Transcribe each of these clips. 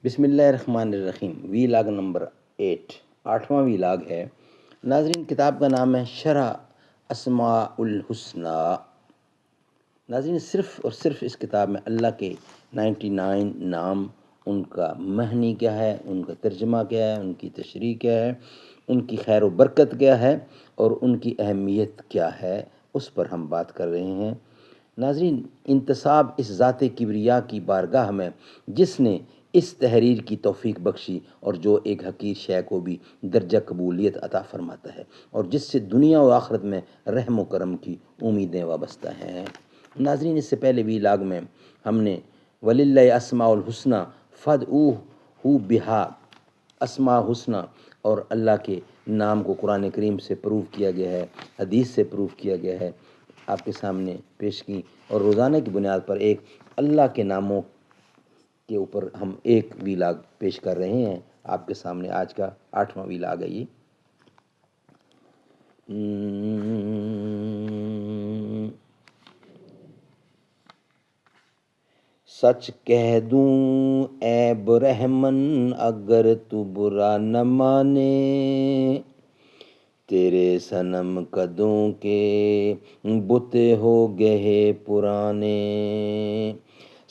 بسم اللہ الرحمن الرحیم، وی لاگ نمبر 8واں وی لاگ ہے۔ ناظرین، کتاب کا نام ہے شرح اسماء الحسنی۔ ناظرین، صرف اور صرف اس کتاب میں اللہ کے 99 نام، ان کا معنی کیا ہے، ان کا ترجمہ کیا ہے، ان کی تشریح کیا ہے، ان کی خیر و برکت کیا ہے اور ان کی اہمیت کیا ہے، اس پر ہم بات کر رہے ہیں۔ ناظرین، انتصاب اس ذات کبریا کی بارگاہ میں جس نے اس تحریر کی توفیق بخشی اور جو ایک حقیر شے کو بھی درجہ قبولیت عطا فرماتا ہے اور جس سے دنیا و آخرت میں رحم و کرم کی امیدیں وابستہ ہیں۔ ناظرین، اس سے پہلے بھی لاگ میں ہم نے وَلِلَّهِ اسماء الحسنی فادعوہ بہا، اسماء حسنی اور اللہ کے نام کو قرآن کریم سے پروف کیا گیا ہے، حدیث سے پروف کیا گیا ہے، آپ کے سامنے پیش کی، اور روزانہ کی بنیاد پر ایک اللہ کے ناموں کے اوپر ہم ایک وی لاگ پیش کر رہے ہیں۔ آپ کے سامنے آج کا 8واں وی لاگ ہے یہ۔ سچ کہہ دوں اے برہمن اگر تو برا نہ مانے، تیرے صنم قدوں کے بت ہو گئے پرانے۔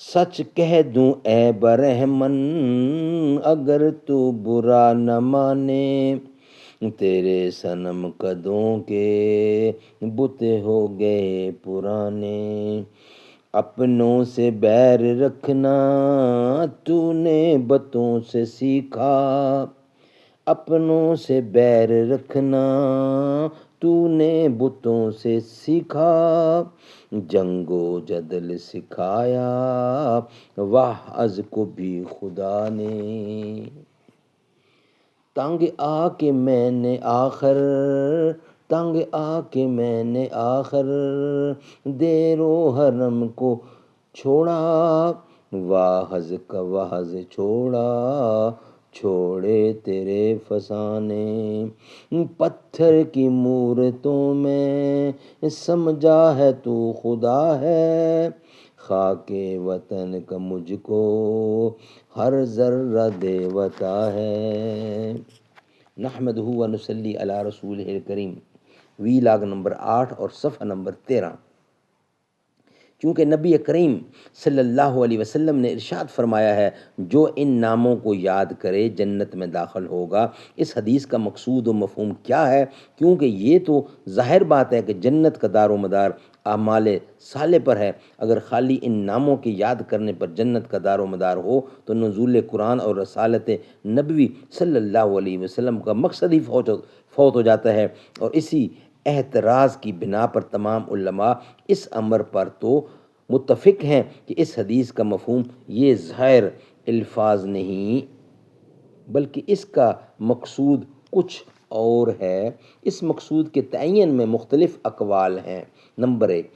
سچ کہہ دوں اے برہمن اگر تو برا نہ مانے، تیرے صنم قدوں کے بت ہو گئے پرانے۔ اپنوں سے بیر رکھنا تو نے بتوں سے سیکھا، اپنوں سے بیر رکھنا تو نے بتوں سے سیکھا۔ جنگ و جدل سکھایا وعظ کو بھی خدا نے۔ تنگ آ کے میں نے آخر، تنگ آ کے میں نے آخر دیر و حرم کو چھوڑا، واعظ کا وعظ چھوڑا چھوڑے تیرے فسانے۔ پتھر کی مورتوں میں سمجھا ہے تو خدا ہے، خاک وطن کا مجھ کو ہر ذرہ دیوتا ہے۔ نحمدہ و نصلی علی رسولہ الکریم، وی لاگ نمبر 8 اور صفحہ نمبر 13۔ چونکہ نبی کریم صلی اللہ علیہ وسلم نے ارشاد فرمایا ہے جو ان ناموں کو یاد کرے جنت میں داخل ہوگا۔ اس حدیث کا مقصود و مفہوم کیا ہے؟ کیونکہ یہ تو ظاہر بات ہے کہ جنت کا دار و مدار اعمال صالح پر ہے۔ اگر خالی ان ناموں کے یاد کرنے پر جنت کا دار و مدار ہو تو نزول قرآن اور رسالت نبوی صلی اللہ علیہ وسلم کا مقصد ہی فوت ہو جاتا ہے۔ اور اسی اعتراض کی بنا پر تمام علماء اس امر پر تو متفق ہیں کہ اس حدیث کا مفہوم یہ ظاہر الفاظ نہیں بلکہ اس کا مقصود کچھ اور ہے۔ اس مقصود کے تعین میں مختلف اقوال ہیں۔ نمبر 1،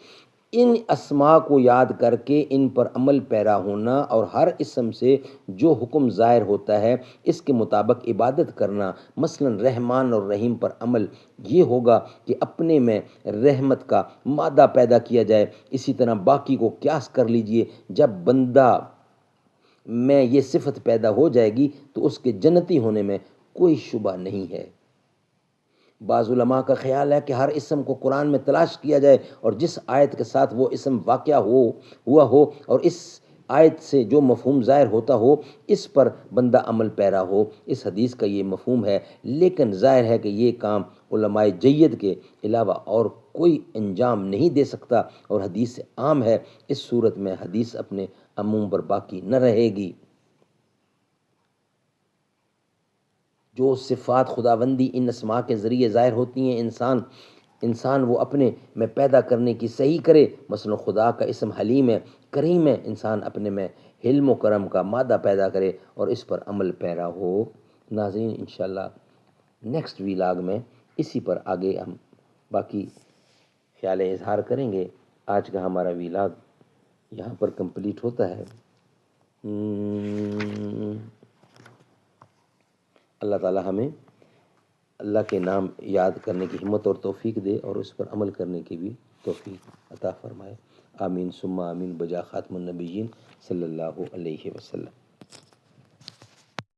ان اسماء کو یاد کر کے ان پر عمل پیرا ہونا اور ہر اسم سے جو حکم ظاہر ہوتا ہے اس کے مطابق عبادت کرنا۔ مثلا رحمان اور رحیم پر عمل یہ ہوگا کہ اپنے میں رحمت کا مادہ پیدا کیا جائے۔ اسی طرح باقی کو قیاس کر لیجئے، جب بندہ میں یہ صفت پیدا ہو جائے گی تو اس کے جنتی ہونے میں کوئی شبہ نہیں ہے۔ بعض علماء کا خیال ہے کہ ہر اسم کو قرآن میں تلاش کیا جائے اور جس آیت کے ساتھ وہ اسم واقع ہوا ہو اور اس آیت سے جو مفہوم ظاہر ہوتا ہو اس پر بندہ عمل پیرا ہو۔ اس حدیث کا یہ مفہوم ہے، لیکن ظاہر ہے کہ یہ کام علماء جید کے علاوہ اور کوئی انجام نہیں دے سکتا اور حدیث عام ہے۔ اس صورت میں حدیث اپنے عموم پر باقی نہ رہے گی۔ جو صفات خداوندی ان اسماء کے ذریعے ظاہر ہوتی ہیں انسان وہ اپنے میں پیدا کرنے کی صحیح کرے۔ مثلا خدا کا اسم حلیم ہے، کریم ہے، انسان اپنے میں حلم و کرم کا مادہ پیدا کرے اور اس پر عمل پیرا ہو۔ ناظرین، انشاءاللہ نیکسٹ وی لاگ میں اسی پر آگے ہم باقی خیال اظہار کریں گے۔ آج کا ہمارا وی لاگ یہاں پر کمپلیٹ ہوتا ہے۔ اللہ تعالی ہمیں اللہ کے نام یاد کرنے کی ہمت اور توفیق دے اور اس پر عمل کرنے کی بھی توفیق عطا فرمائے۔ آمین ثم آمین بجا خاتم النبیین صلی اللہ علیہ وسلم۔